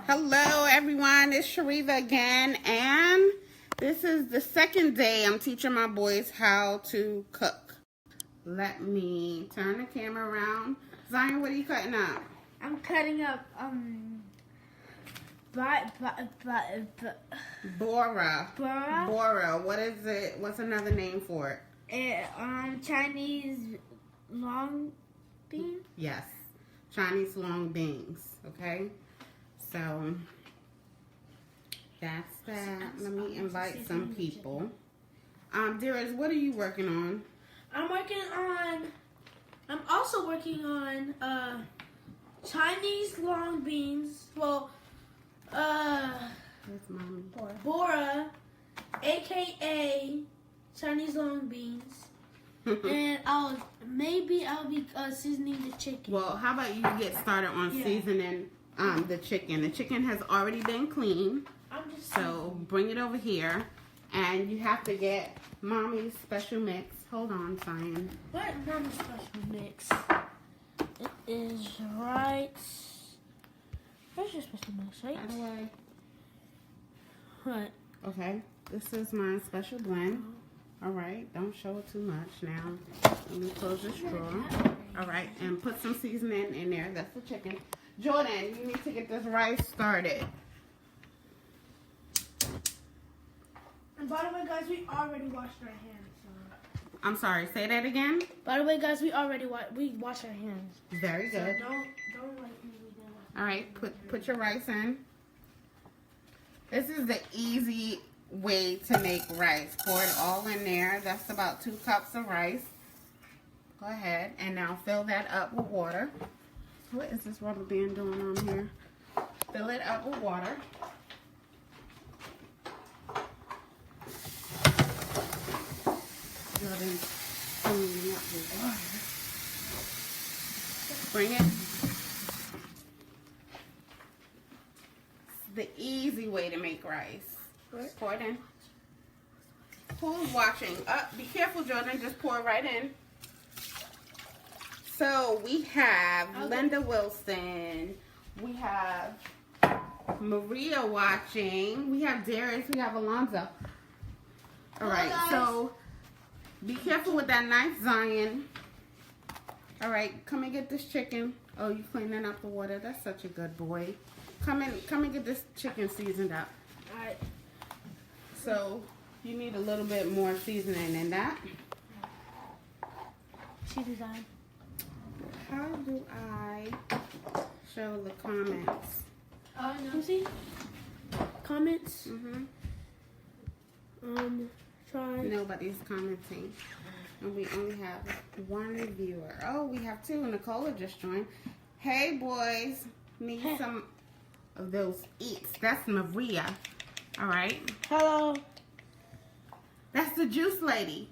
Hello everyone, it's Shariva again, and this is the second day I'm teaching my boys how to cook. Let me turn the camera around. Zion, what are you cutting up? I'm cutting up Bora. Bora. Bora. What is it? What's another name for it? Chinese long bean. Yes, Chinese long beans. Okay, so that's that. Let me invite some people. Darius, what are you working on? I'm also working on Chinese long beans. Well, That's mommy. Bora, aka Chinese long beans. And I'll be seasoning the chicken. Well, how about you get started on seasoning the chicken? The chicken has already been cleaned, so bring it over here, and you have to get mommy's special mix. Hold on, Zion. What mommy's special mix? It is right. Where's your special mix? Right. By the way. What? Okay, this is my special blend. All right, don't show it too much now. Let me close this drawer. All right, and put some seasoning in there. That's the chicken. Jordan, you need to get this rice started. And by the way, guys, we already washed our hands. So. I'm sorry, say that again. By the way, guys, we already washed our hands. Very good. So don't like me. All right, put your rice in. This is the easy way to make rice. Pour it all in there. That's about 2 cups of rice. Go ahead and now fill that up with water. What is this rubber band doing on here? Fill it up with water. Jordan filling up with water. Bring it. The easy way to make rice. Pour it in. Who's watching? Be careful, Jordan. Just pour it right in. So we have Linda Wilson. We have Maria watching. We have Darius. We have Alonzo. All right. So be careful with that knife, Zion. All right. Come and get this chicken. Oh, you cleaning up the water. That's such a good boy. Come and get this chicken seasoned up. Alright. So you need a little bit more seasoning than that. See design. How do I show the comments? No. See? Comments. Try. Nobody's commenting. And we only have 1 viewer. Oh, we have 2. Nicola just joined. Hey boys. Need some of those eats. That's Maria. All right. Hello. That's the juice lady.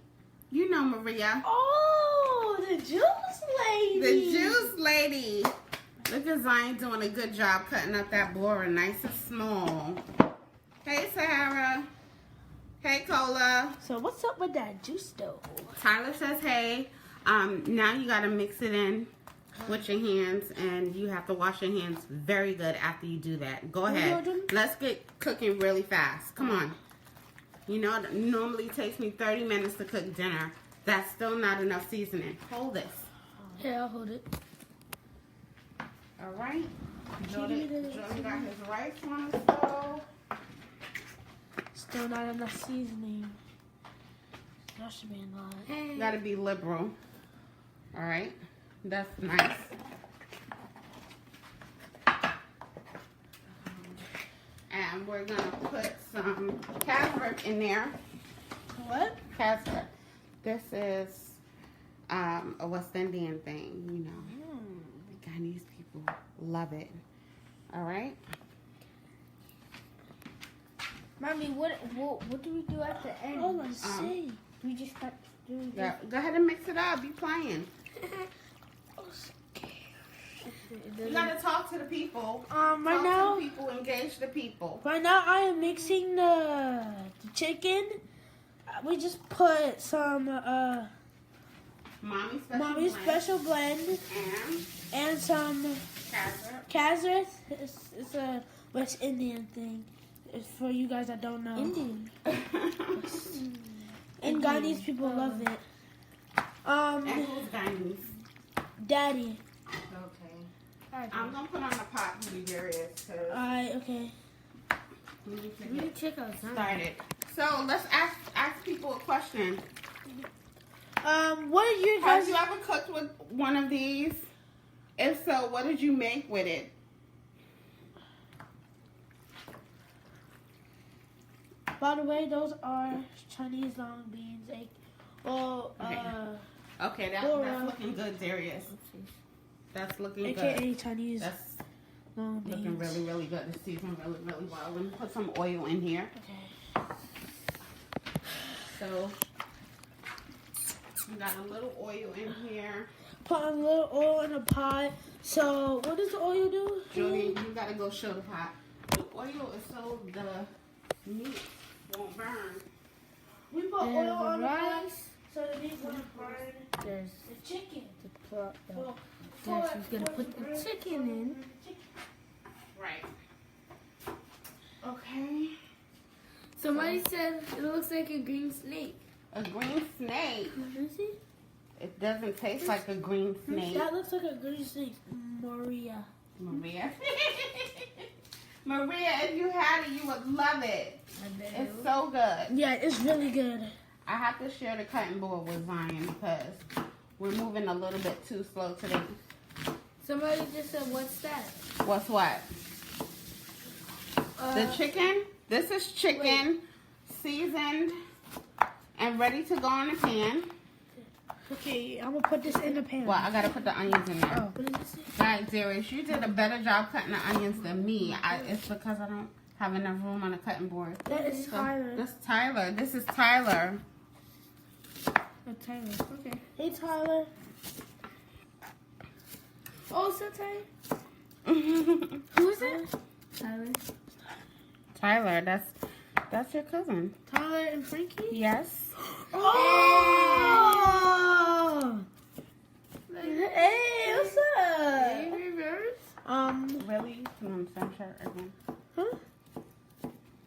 You know Maria. Oh, the juice lady. The juice lady. Look at Zion doing a good job cutting up that bora nice and small. Hey, Sarah. Hey, Cola. So what's up with that juice though? Tyler says hey. Now you got to mix it in with your hands, and you have to wash your hands very good after you do that. Go ahead. Let's get cooking really fast. Come on. You know, it normally takes me 30 minutes to cook dinner. That's still not enough seasoning. Hold this. Yeah, I'll hold it. All right. Jordan got his rice on the stove. Still not enough seasoning. That should be a lot. You got to be liberal. All right. That's nice. And we're going to put some castor in there. What? Castor. This is a West Indian thing, you know. The Chinese people love it. All right. Mommy, what do we do at the end? Oh, let's see. We just start doing this. Go ahead and mix it up. Be playing. You gotta talk to the people. Right now, to the people, engage the people. Right now, I am mixing the chicken. We just put some Mommy's special blend and some Kazarth. It's a West Indian thing. It's for you guys that don't know. Indian. And Guyanese people love it. And who's Guyanese? Daddy. Okay. I'm gonna put on the pot for you, Darius. Alright, okay. Let me check out something. Started. So let's ask people a question. What did you Have guys? you ever cooked with one of these? If so, what did you make with it? By the way, those are Chinese long beans. Okay, that's bora. looking good, Darius. That's looking AKA good. Chinese That's long beans. looking really, really good. It's seasoned really, really well. Let me put some oil in here. Okay. So, we got a little oil in here. Put a little oil in a pot. So, what does the oil do? Julie, you gotta go show the pot. The oil is so the meat won't burn. We put There's oil on the pot rice. so the meat won't burn. There's The chicken. the plot. Well, Yes, he's gonna put the chicken in. Right. Okay. Somebody said it looks like a green snake. A green snake. Let me see. It doesn't taste like a green snake. That looks like a green snake. Maria. Maria. Maria, if you had it, you would love it. I bet It's so good. Yeah, it's really good. I have to share the cutting board with Zion because we're moving a little bit too slow today. Somebody just said, "What's that?" What's what? The chicken? This is chicken seasoned and ready to go in the pan. Okay, I'm gonna put this in the pan. Well, I gotta put the onions in there. What is this? Right, Darius, you did a better job cutting the onions than me. It's because I don't have enough room on the cutting board. That is Tyler. That's Tyler. This is Tyler. Tyler. Okay. Hey, Tyler. Oh, so Tyler. Who's it? Tyler. Tyler, that's your cousin. Tyler and Frankie? Yes. Oh! Hey, what's up? Really? You want the same shirt again? Huh?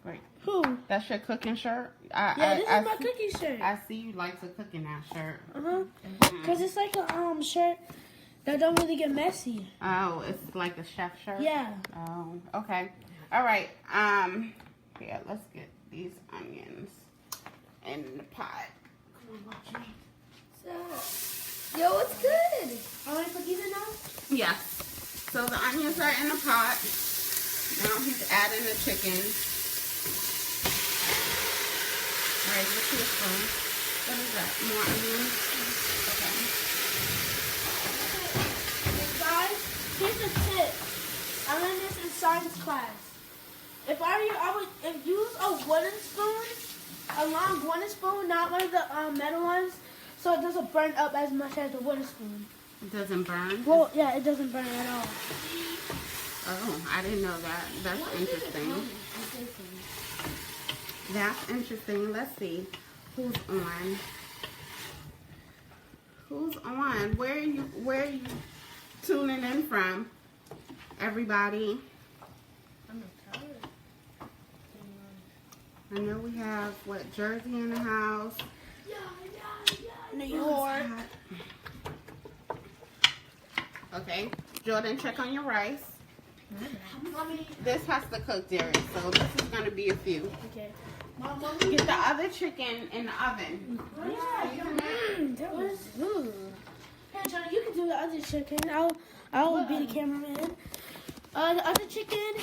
Great. Who? That's your cooking shirt? Yeah, this is my see, cookie shirt. I see you like to cook in that shirt. Cause it's like a shirt that don't really get messy. Oh, it's like a chef shirt? Yeah. Oh, okay. All right. Here, let's get these onions in the pot. Come on, watch me. Yo, what's good? I want to put these in now? Yes. So the onions are in the pot. Now he's adding the chicken. All right, what's your spoon? What is that? More onions? Okay. Guys, here's a tip. I learned this in science class. If I were you, I would use a wooden spoon, a long wooden spoon, not one of the metal ones, so it doesn't burn up as much as the wooden spoon. It doesn't burn? Well, yeah, it doesn't burn at all. Oh, I didn't know that. That's interesting. That's interesting. Let's see who's on. Who's on? Where are you tuning in from? Everybody. I know we have Jersey in the house. New York. Okay, Jordan, check on your rice. This has to cook, Darius, so this is gonna be a few. Okay. Get the other chicken in the oven. That was good. Hey, Johnny, you can do the other chicken. I'll be the cameraman. The other chicken,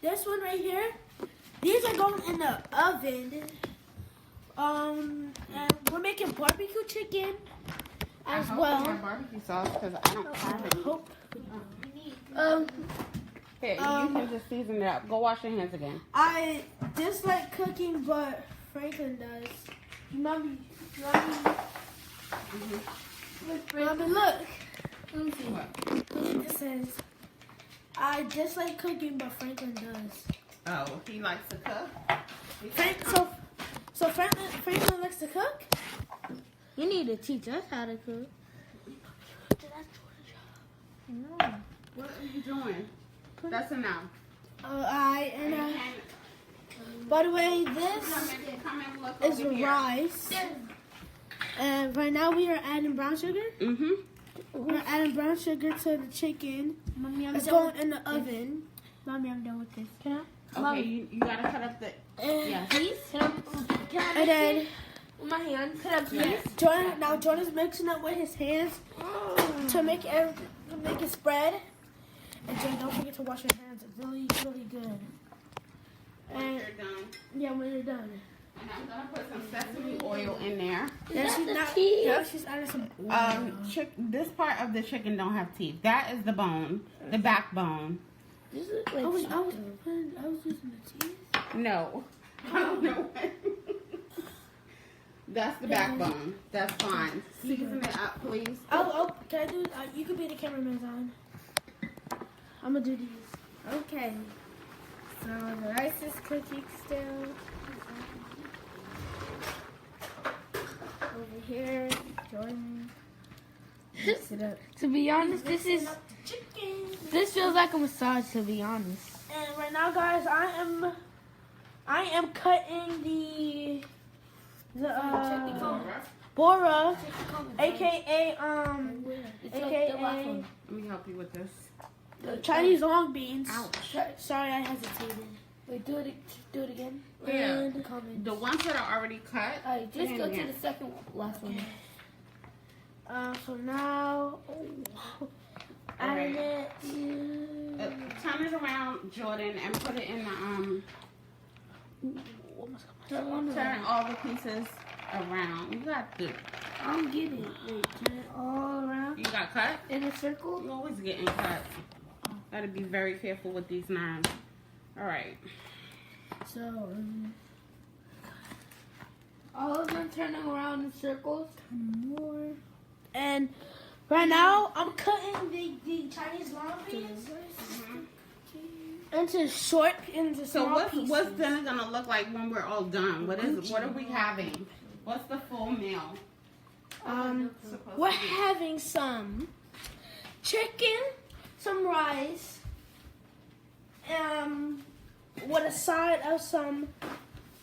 this one right here. These are going in the oven. And we're making barbecue chicken as I well. hope it's barbecue sauce because I don't have it. Hope. Here, you can just season it up. Go wash your hands again. I dislike cooking, but Franklin does. Mommy, look. Let me see. What? It says, I dislike cooking, but Franklin does. Oh, he likes to cook? So Franklin likes to cook? You need to teach us how to cook. Did I do the job? No. What are you doing? That's enough. By the way, this Come and look is over here. rice. And right now we are adding brown sugar. Mm-hmm. We're adding brown sugar to the chicken. Mommy, I'm It's done going with in the oven. Mommy, I'm done with this. Can I? Okay, you gotta cut up the. Yes. Please? Can I And then with my hands? Can I please? Jordan's mixing it with his hands to make it spread. And Jordan, don't forget to wash your hands. It's really, really good. When And you're done. yeah, when you're done. And I'm gonna put some sesame oil in there. She's adding some oil. This part of the chicken don't have teeth. That is the bone, the backbone. This is I was using the teeth. No, I don't know. That's the backbone. That's fine. Season it up, please. Can I do? You could be the cameraman's on. I'm gonna do these. Okay. So the rice is cooking still. Over here, Jordan. Mix it up. To be honest, this feels like a massage. To be honest. And right now, guys, I am cutting the bora, aka Let me help you with this. Chinese long beans. Ouch. Sorry, I hesitated. Wait, do it again. Yeah. And comment. The ones that are already cut. Alright, just in go here. to the second last one. So now, adding it. Turn it around, Jordan, and put it in the Turn all the pieces around. You got the. I'm getting it. Wait, turn it all around You got cut. in a circle. You always getting cut. Gotta be very careful with these knives. All right. So, All of them turning around in circles. more. And right now, I'm cutting the Chinese long beans into So small pieces. what's dinner gonna look like when we're all done? What are we having? What's the full meal? Supposed We're to be? having some chicken, some rice, with a side of some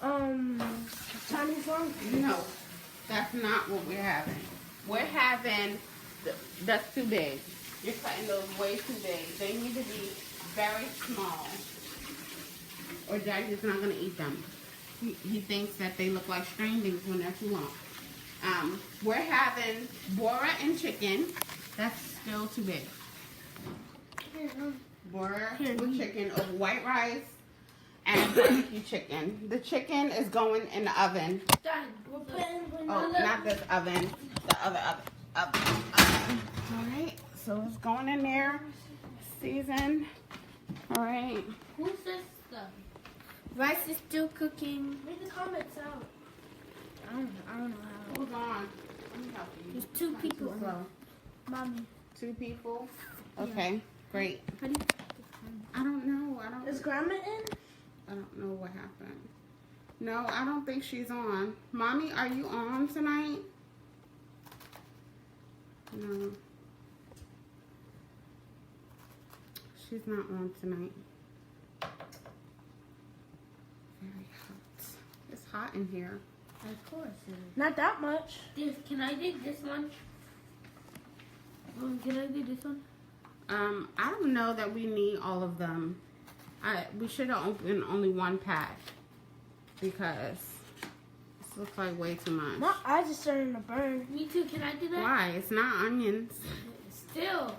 Chinese long beans. No, that's not what we're having. We're having that's too big. You're cutting those way too big. They need to be very small, or Daddy's not gonna eat them. He thinks that they look like string beans when they're too long. We're having bora and chicken. That's still too big. Bora with chicken of white rice and barbecue chicken. The chicken is going in the oven. Done. We're putting Oh, not this oven. The other oven. All right. So it's going in there. Season. All right. Who says stuff? Rice is still cooking. Read the comments out. I don't know how. Hold on. Let me help you. There's two Not too people. slow. Mommy. 2 people. Okay. Great. How do you? I don't know. Is Grandma in? I don't know what happened. No, I don't think she's on. Mommy, are you on tonight? No. She's not on tonight. Very hot. It's hot in here. Of course. Not that much. Can I do this one? Can I do this one? I don't know that we need all of them. We should have opened only one pack because this looks like way too much. My eyes are starting to burn. Me too. Can I do that? Why? It's not onions. Still.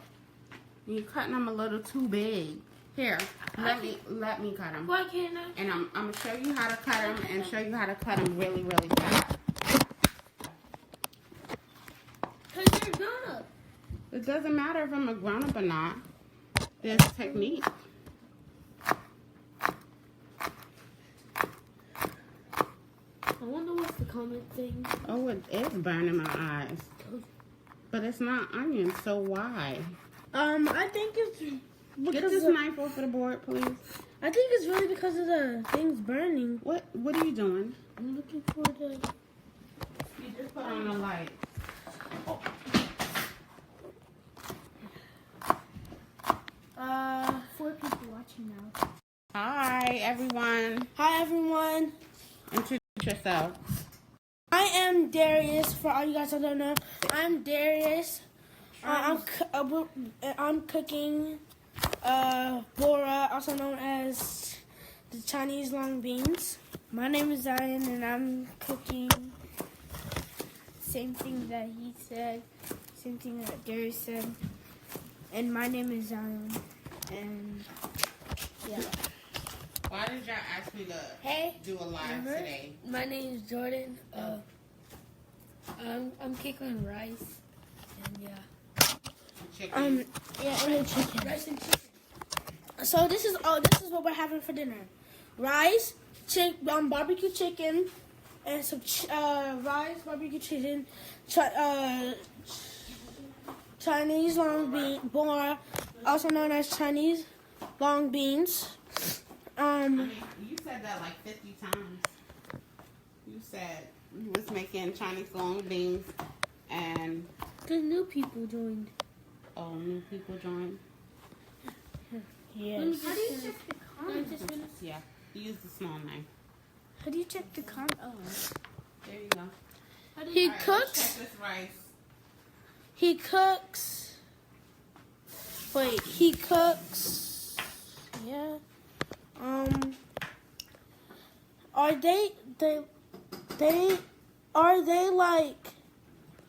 You're cutting them a little too big. Here, let me cut them. Why can't I? And I'm gonna show you how to cut them and show you how to cut them really, really fast. Cause you're grown up. It doesn't matter if I'm a grown up or not. There's technique. I wonder what's the comment thing. Oh, it is burning my eyes. But it's not onions, so why? I think it's Get because this of, knife off of the board, please. I think it's really because of the things burning. What are you doing? I'm looking for the. You just put on the light. 4 people watching now. Hi, everyone. Hi, everyone. Introduce yourself. I am Darius. For all you guys that don't know, I'm Darius. I'm cooking bora, also known as the Chinese long beans. My name is Zion, and I'm cooking same thing that he said, same thing that Darius said. And my name is Zion, and yeah. Why did y'all ask me to do a live today? My name is Jordan. I'm cooking rice, and yeah. Chicken. And chicken. Rice and chicken. So this is what we're having for dinner: rice, barbecue chicken, and some rice, barbecue chicken, Chinese long bean, bora, also known as Chinese long beans. You said that like 50 times. You said you was making Chinese long beans and The new people joined. new people joined. Yes. How do you check the comments? Yeah, use the small knife. How do you check the comments? Oh. There you go. He All right, let's cooks. check this rice. He cooks. Wait, he cooks. Yeah. Are they like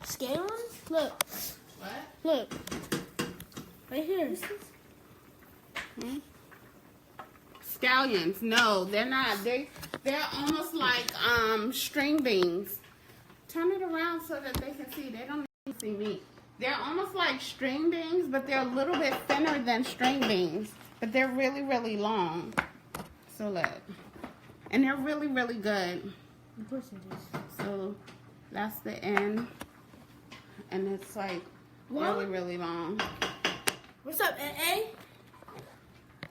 scallions? Look, What? look. Right here. Scallions. No, they're not. They're almost like string beans. Turn it around so that they can see. They don't even see me. They're almost like string beans, but they're a little bit thinner than string beans. But they're really, really long. So look. And they're really, really good. Of course it is. So that's the end. And it's like really, really long. What's up, AA?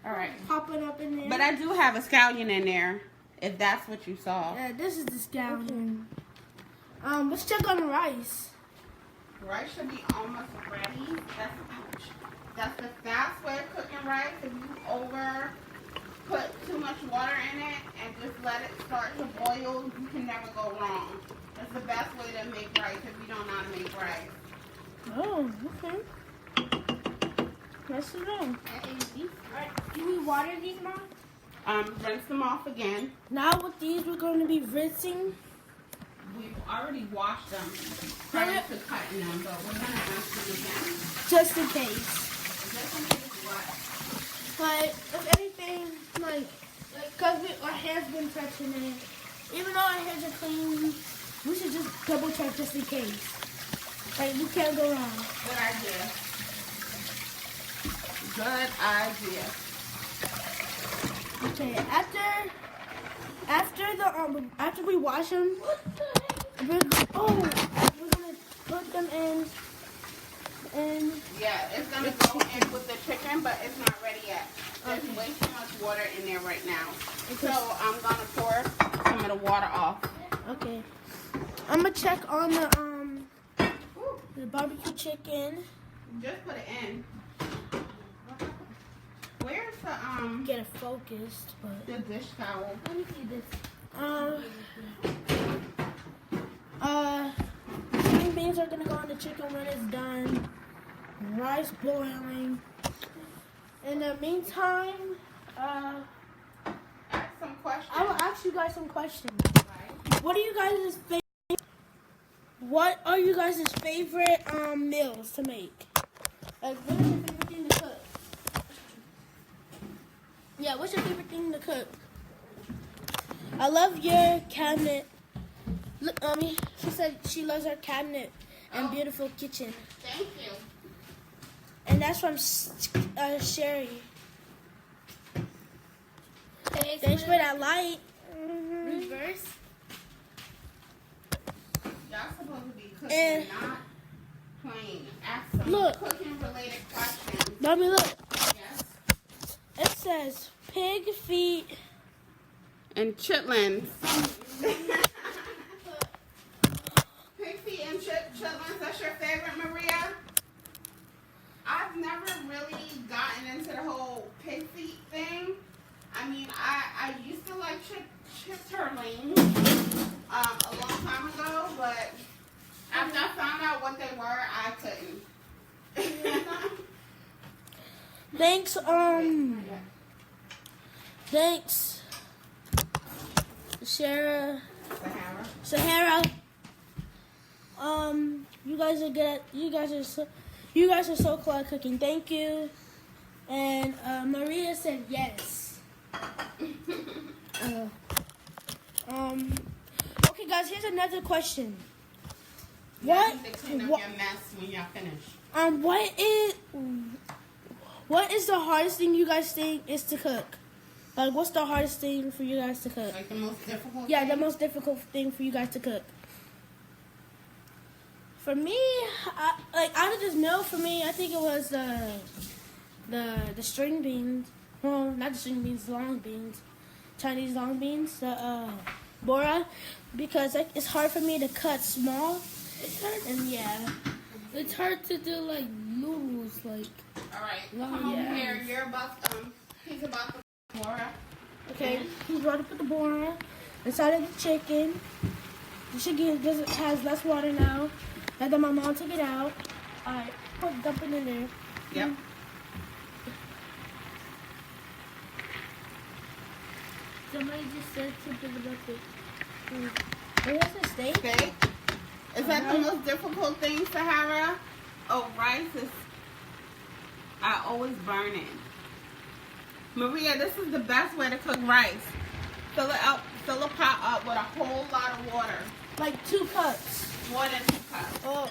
All right. Popping up in there. But I do have a scallion in there, if that's what you saw. Yeah, this is the scallion. Let's check on the rice. Rice should be almost ready. That's the fast way of cooking rice. If you put too much water in it and just let it start to boil, you can never go wrong. That's the best way to make rice if you don't know how to make rice. Oh, okay. Nice to know. Alright, do we water these, Mom? Rinse them off again. Now with these, we're going to be rinsing. We've already washed them prior to cutting them, but we're going to rinse them again. Just in case. Just in case what? But if anything, because our hair's been touching it, even though our hairs are clean, we should just double check just in case. Like, we can't go wrong. Good idea. Good idea. Okay, after we wash them, we're gonna put them in. Yeah, it's gonna go in with the chicken, but it's not ready yet. There's way too much water in there right now. So I'm gonna pour some of the water off. Okay. I'm gonna check on the barbecue chicken. Just put it in. Where's Get it focused, but the dish towel? Let me see this. green beans are gonna go on the chicken when it's done. Rice boiling. In the meantime, Ask some questions. I will ask you guys some questions. Right? What are you guys' favorite meals to make? Like, what is your favorite thing to cook? Yeah, what's your favorite thing to cook? I love your cabinet. Look, she said she loves her cabinet and beautiful kitchen. Thank you. And that's from Sherry. Thanks for that light. Reverse. Y'all supposed to be cooking, And- not playing. Ask some cooking related questions. Mommy, look. Yes. It says pig feet. And chitlins. Pig feet and chitlins, that's your favorite, Maria? I've I've never really gotten into the whole pig feet thing. I mean, I used to like chitterlings a long time ago, but after I found out what they were, I couldn't. Thanks, thanks, Sahara. You guys are good. You guys are so cool at cooking. Thank you. And Maria said yes. Okay, guys. Here's another question. What? Clean up your mess when y'all finish. What is the hardest thing you guys think is to cook? Like, what's the hardest thing for you guys to cook? Like the most difficult. Yeah, thing? the most difficult thing for you guys to cook. For me, out of this meal, for me, I think it was the string beans. Well, not the string beans, the long beans, Chinese long beans, the bora, because it's hard for me to cut small. It's hard. And yeah, It's hard to do like noodles, like. All right, come over here. You're about he's about the bora. Okay, he's about to put the bora inside of the chicken. The chicken has less water now. And then my mom took it out. Alright, dump it in there. Yep. Somebody just said something about the. Where's the steak? Steak. Is that the most difficult thing, Sahara? Oh, rice is. I always burn it. Maria, this is the best way to cook rice. Fill a pot up with a whole lot of water. Like 2 cups. More than 2 cups. Oh.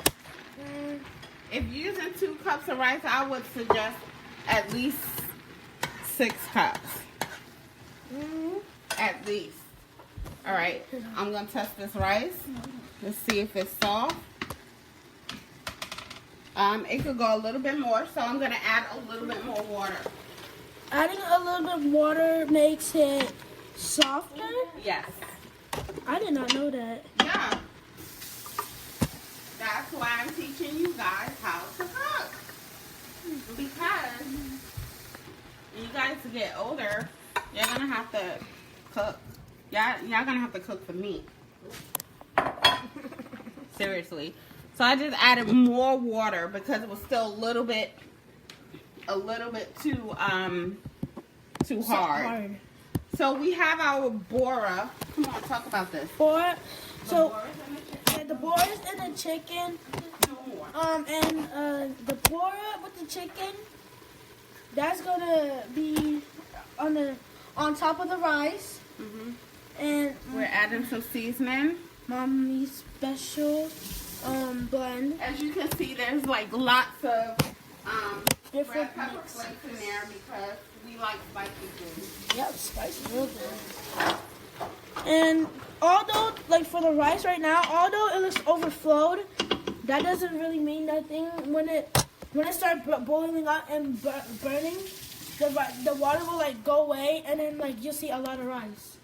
If you're using 2 cups of rice, I would suggest at least 6 cups. At least. All right. I'm going to test this rice. Let's see if it's soft. It could go a little bit more, so I'm going to add a little bit more water. Adding a little bit of water makes it softer? Yes. I did not know that. Yeah. That's why I'm teaching you guys how to cook. Because when you guys get older, you're going to have to cook. Y'all going to have to cook for me. Seriously. So I just added more water because it was still a little bit too hard. So we have our bora. Come on, talk about this. Bora. So the bora is in the chicken. And the bora with the chicken, that's gonna be on top of the rice. And we're adding some seasoning. Mommy's special blend. As you can see, there's like lots of different red pepper flakes in there because we like spicy food. Yep, spicy real good. And although, like for the rice right now, although it looks overflowed, that doesn't really mean nothing. When it starts boiling up and burning, the water will like go away, and then like you'll see a lot of rice.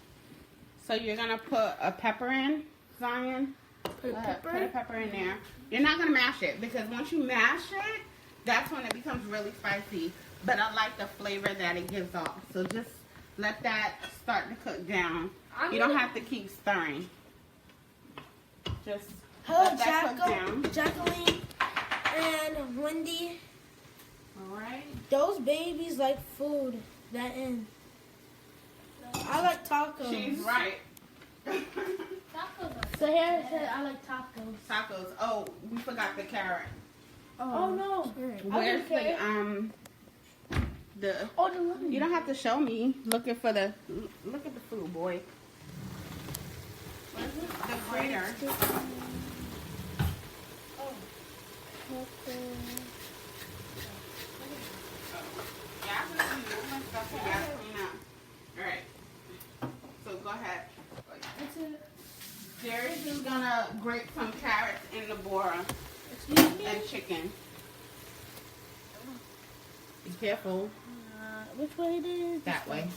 So you're gonna put a pepper in, Zion. Put a pepper in there. You're not gonna mash it because once you mash it, that's when it becomes really spicy. But I like the flavor that it gives off. So just let that start to cook down. You don't have to keep stirring. Just let that cook down. Jacqueline and Wendy. All right. Those babies like food. That in. I like tacos. She's right. So here it said I like tacos. Tacos. Oh, we forgot the carrot. Oh no. Where's the lemon. You don't have to show me. Look at the food, boy. The grater. Alright. So go ahead. Jerry's is gonna grate some carrots in the bora and chicken. Be careful. Which way it is? That way.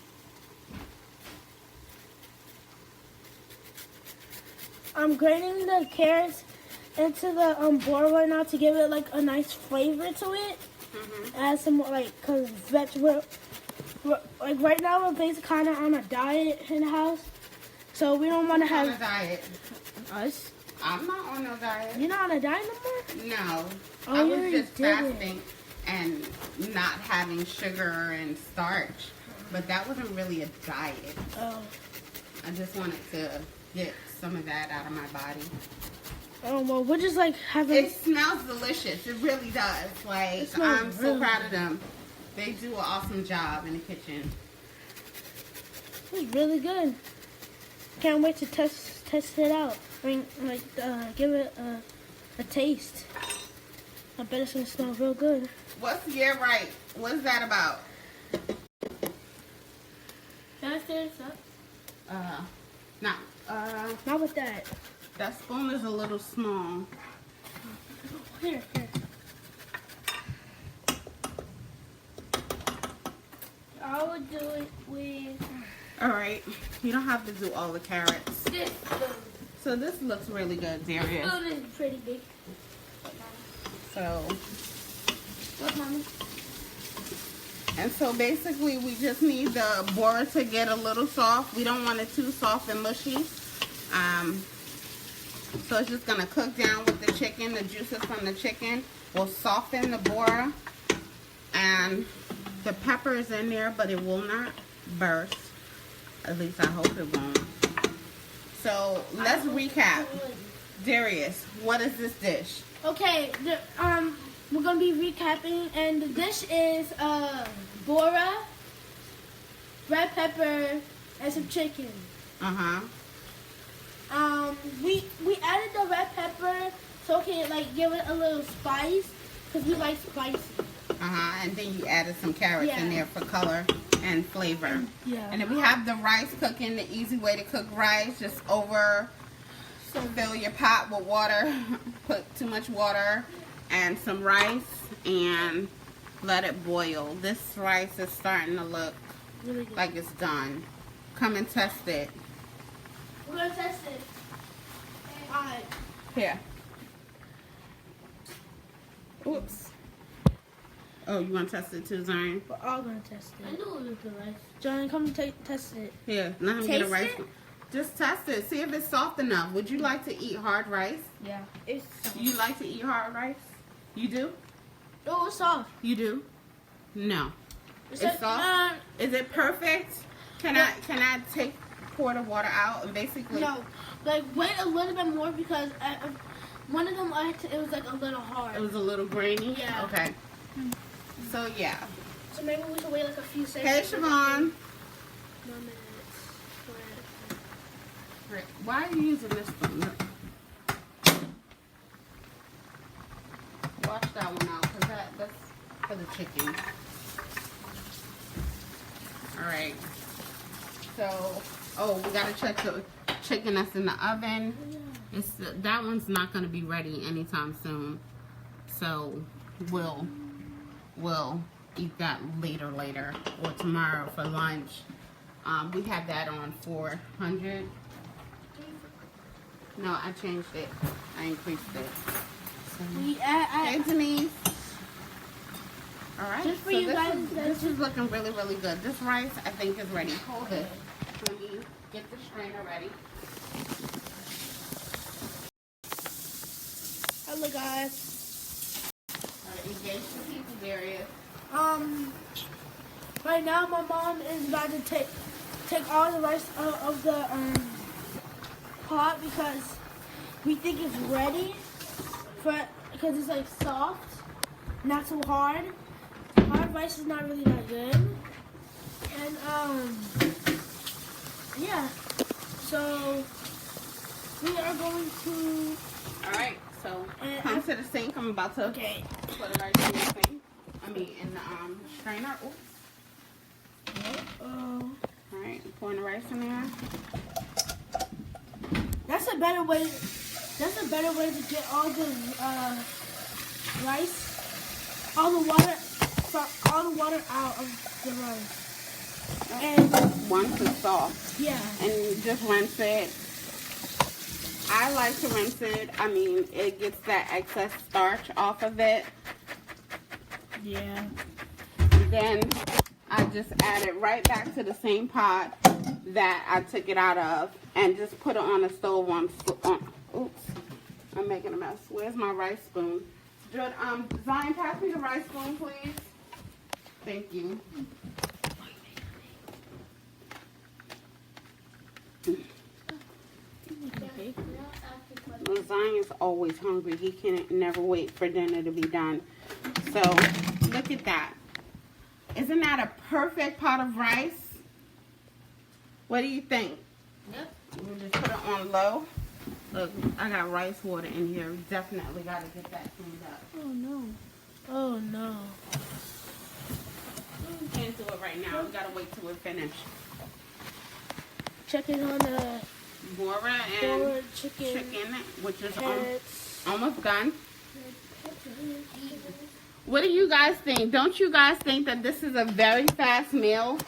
I'm grating the carrots into the bora right now to give it like a nice flavor to it. Add some more, like, cause vegetable. Like right now, we're basically kind of on a diet in the house, so we don't want to have on a diet. us. I'm not on no diet. You're not on a diet no more? No. Oh, I you was already just did it. fasting and not having sugar and starch. But that wasn't really a diet. Oh. I just wanted to get some of that out of my body. Oh, well, we're just like having... It smells delicious. It really does. Like, I'm so really proud of them. They do an awesome job in the kitchen. It's really good. Can't wait to test it out. I mean, like, give it a taste. I bet it's gonna smell real good. What's yeah right? What's that about? Can I stand this up? Not with that. That spoon is a little small. Here. I would do it with... Alright, you don't have to do all the carrots. This spoon. So this looks really good, Darius. This spoon is pretty big. So, Look, Mommy. and so basically we just need the bora to get a little soft. We don't want it too soft and mushy. So it's just gonna cook down with the chicken. The juices from the chicken will soften the bora. And the pepper is in there, but it will not burst. At least I hope it won't. So let's recap. Darius, what is this dish? Okay, we're gonna be recapping, and the dish is bora, red pepper, and some chicken. We added the red pepper so it can like give it a little spice, cause we like spicy. And then you added some carrots in there for color and flavor. Yeah. And then we have the rice cooking. The easy way to cook rice: just fill your pot with water, put too much water and some rice, and let it boil. This rice is starting to look Really good. like it's done. Come and test it. We're gonna test it. Alright. Here. Oops. Oh, you want to test it too, Zion? We're all gonna test it. I know it was the rice. Johnny, come test it. Here, let him get a Taste rice. it? Just test it. See if it's soft enough. Would you like to eat hard rice? Yeah. It's soft. You like to eat hard rice? You do? Oh, it's soft. You do? No. It's It's soft? Is it perfect? Can Yeah. I pour the water out and basically? No. Like, wait a little bit more because one of them, it was like a little hard. It was a little grainy? Yeah. Okay. So, yeah. So maybe we can wait like a few seconds. Hey, Siobhan. No minutes. Why are you using this spoon? Wash that one out because that's for the chicken. Alright. So, we gotta check the chicken that's in the oven. That one's not gonna be ready anytime soon. So, we'll eat that later or tomorrow for lunch. We had that on 400. No, I changed it. I increased it. So, hey, Denise. All right. Just for so you guys, this is looking really, really good. This rice, I think, is ready. Hold it. Let me get the strainer ready. Hello, guys. All right, engage the people, Darius. Right now, my mom is about to take all the rice out of the pot because we think it's ready because it's like soft, not so hard. Hard rice is not really that good, and yeah. So we are going to. All right. So come to the sink. I'm about to put the rice in the sink. In the strainer. Oh. All right, pouring the rice in there. That's a better way to get all the rice, all the water out of the rice. And once it's soft. Yeah. And just rinse it. I like to rinse it. It gets that excess starch off of it. Yeah. Then I just add it right back to the same pot that I took it out of and just put it on the stove oops, I'm making a mess. Where's my rice spoon? Zion, pass me the rice spoon, please. Thank you. Zion is always hungry. He can never wait for dinner to be done. So, look at that. Isn't that a perfect pot of rice? What do you think? Yep. We'll just put it on low. Look, I got rice water in here. We definitely got to get that cleaned up. Oh, no. Oh, no. We can't do it right now. We got to wait till we're finished. Check it on the Bora and chicken, which is carrots. almost done. What do you guys think? Don't you guys think that this is a very fast meal?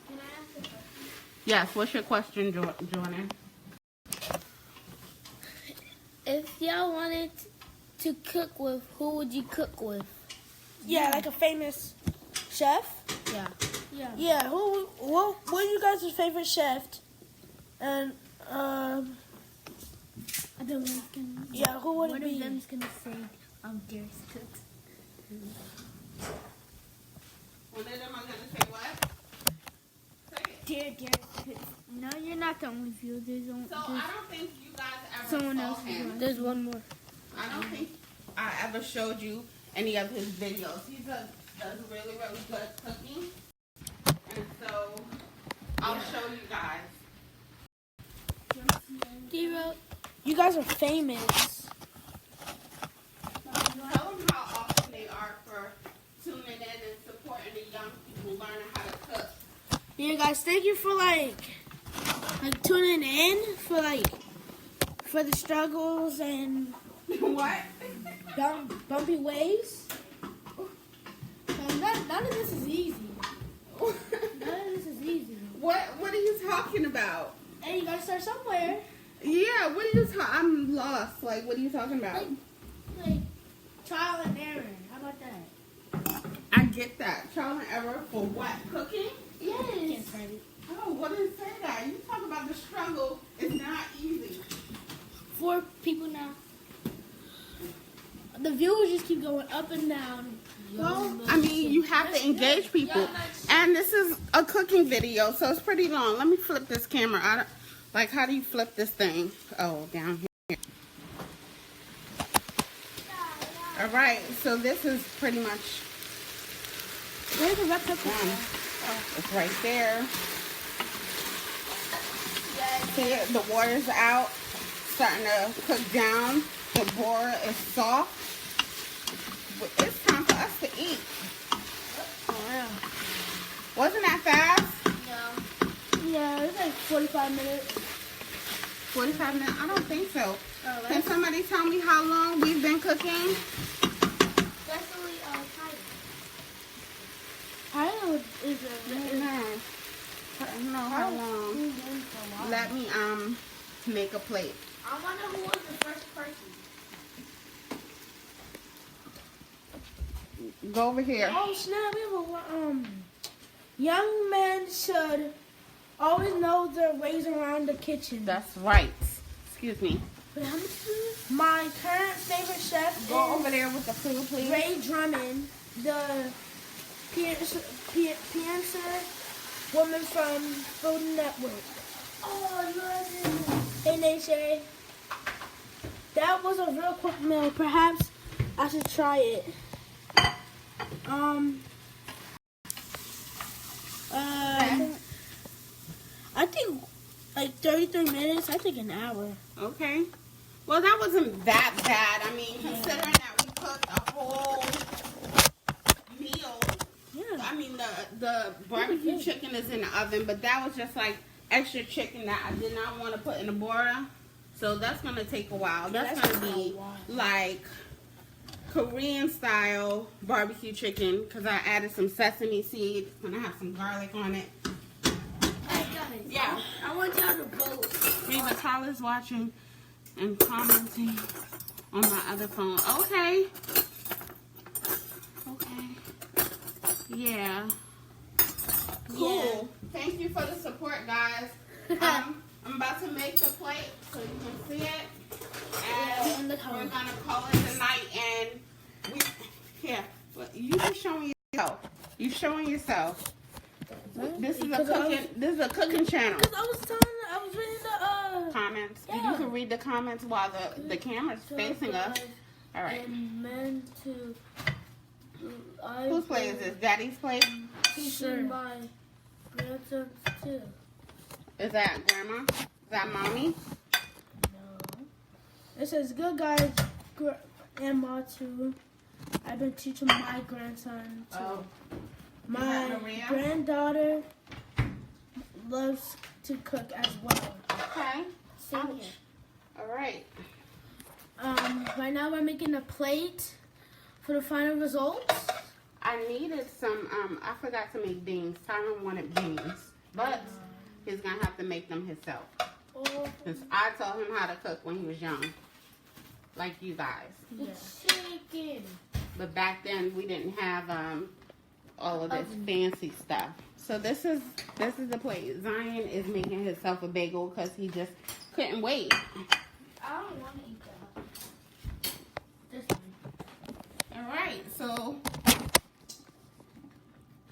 Can I ask a question? Yes. What's your question, Jordan? If y'all wanted to cook with, who would you cook with? Yeah, like a famous chef. Yeah. Yeah. Yeah. What are you guys' favorite chef? And I don't know. yeah, who would it One be? of them's gonna say, Darius cooks. One of them are gonna say what? Say it. Darius cooks. No, you're not the only view. There's only. So I don't think you guys ever Someone saw else is him. on. There's one more. I don't think I ever showed you any of his videos. He does really, really good cooking. And so I'll show you guys. D-Road. You guys are famous. Tell them how awesome they are for tuning in and supporting the young people learning how to cook. Yeah, guys, thank you for like tuning in for the struggles and What? bumpy ways. None of this is easy. None of this is easy. What are you talking about? Hey, you gotta start somewhere. Yeah, what are you talking? I'm lost. Like, what are you talking about? Like trial and error. How about that? I get that. Trial and error for what? Cooking? Yes. Oh, what did it say that? You talk about the struggle. It's not easy. 4 people now. The viewers just keep going up and down. Well, I mean, you have to engage people. And this is a cooking video, so it's pretty long. Let me flip this camera. How do you flip this thing? Oh, down here. All right, so this is pretty much Where's the red pepper? done. It's right there. See it? The water's out, starting to cook down. The bora is soft. But it's time for us to eat. Oh, yeah. Wasn't that fast? No. Yeah, it's like 45 minutes. 45 minutes? I don't think so. Oh, Can somebody tell me how long we've been cooking? Especially I is No, how long? Let me make a plate. I wonder who was the first person. Go over here. Oh snap! We have a young men should always know their ways around the kitchen. That's right. Excuse me. My current favorite chef Go is over there with the food, please. Ray Drummond, the Piancer woman from Food Network. Oh, I love it. Hey, Nayshay. That was a real quick meal. Perhaps I should try it. I think like 33 minutes. I think an hour. Okay. Well, that wasn't that bad. I mean, considering that we cooked a whole meal. Yeah. I mean, the barbecue chicken is in the oven, but that was just like extra chicken that I did not want to put in the bora. So that's going to take a while. That's going to be like Korean style barbecue chicken because I added some sesame seeds. It's going to have some garlic on it. Hey guys. Yeah. I want y'all to vote. Ava Tyler's watching and commenting on my other phone. Okay. Okay. Yeah. Cool. Yeah. Thank you for the support, guys. I'm about to make the plate so you can see it. And we're going to call it the night. And you just showing yourself. You showing yourself. This is a cooking channel. Because I was reading the comments. Yeah. You can read the comments while the camera's facing us. All right. And meant to. Whose plate is this? Daddy's plate? Teaching my grandsons too. Is that Grandma? Is that Mommy? No. It says, good guys, Grandma too. I've been teaching my grandson too. Oh. My granddaughter loves to cook as well. Okay. Ouch. All right. Right now we're making a plate for the final results. I needed some, I forgot to make beans. Tyron wanted beans. But he's going to have to make them himself. Because I taught him how to cook when he was young. Like you guys. Yeah. Chicken. But back then we didn't have all of this fancy stuff. So this is the plate. Zion is making himself a bagel because he just couldn't wait. I don't want to eat that. This one. All right. So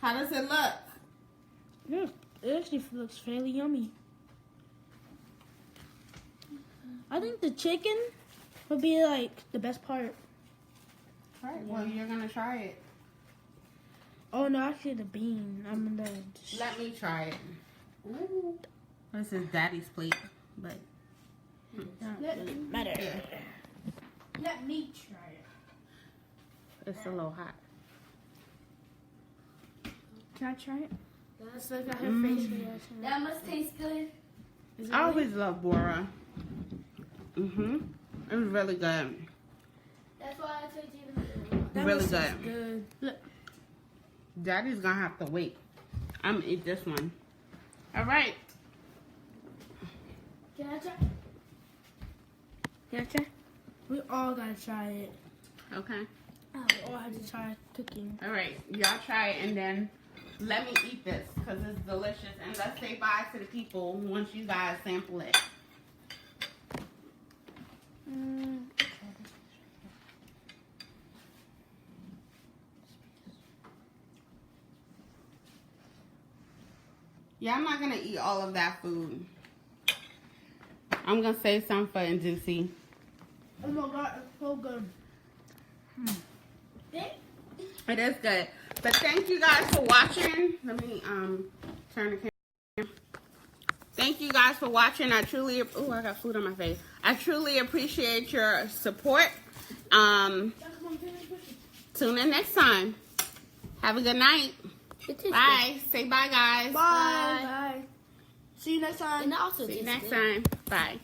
how does it look? Yeah, it actually looks fairly yummy. I think the chicken would be like the best part. All right. Well, you're gonna try it. Oh no, actually the bean. I'm gonna. Let me try it. Ooh. This is Daddy's plate, but Doesn't matter. Yeah. Let me try it. It's a little hot. Can I try it? Let's look at her face reaction. That must taste good. I always love bora. It was really good. That's why I told you to Really good. Good. Look. Daddy's gonna have to wait. I'm gonna eat this one. All right. Can I try? Can I try? We all gotta try it. Okay. We all have to try cooking. All right. Y'all try it and then let me eat this because it's delicious. And let's say bye to the people once you guys sample it. Yeah, I'm not gonna eat all of that food. I'm gonna save some for Inducey. Oh my god, it's so good. It is good. But thank you guys for watching. Let me turn the camera. Thank you guys for watching. I truly I got food on my face. I truly appreciate your support. Tune in next time. Have a good night. Bye. Say bye, guys. Bye. See you next time. And also See you next time. Bye.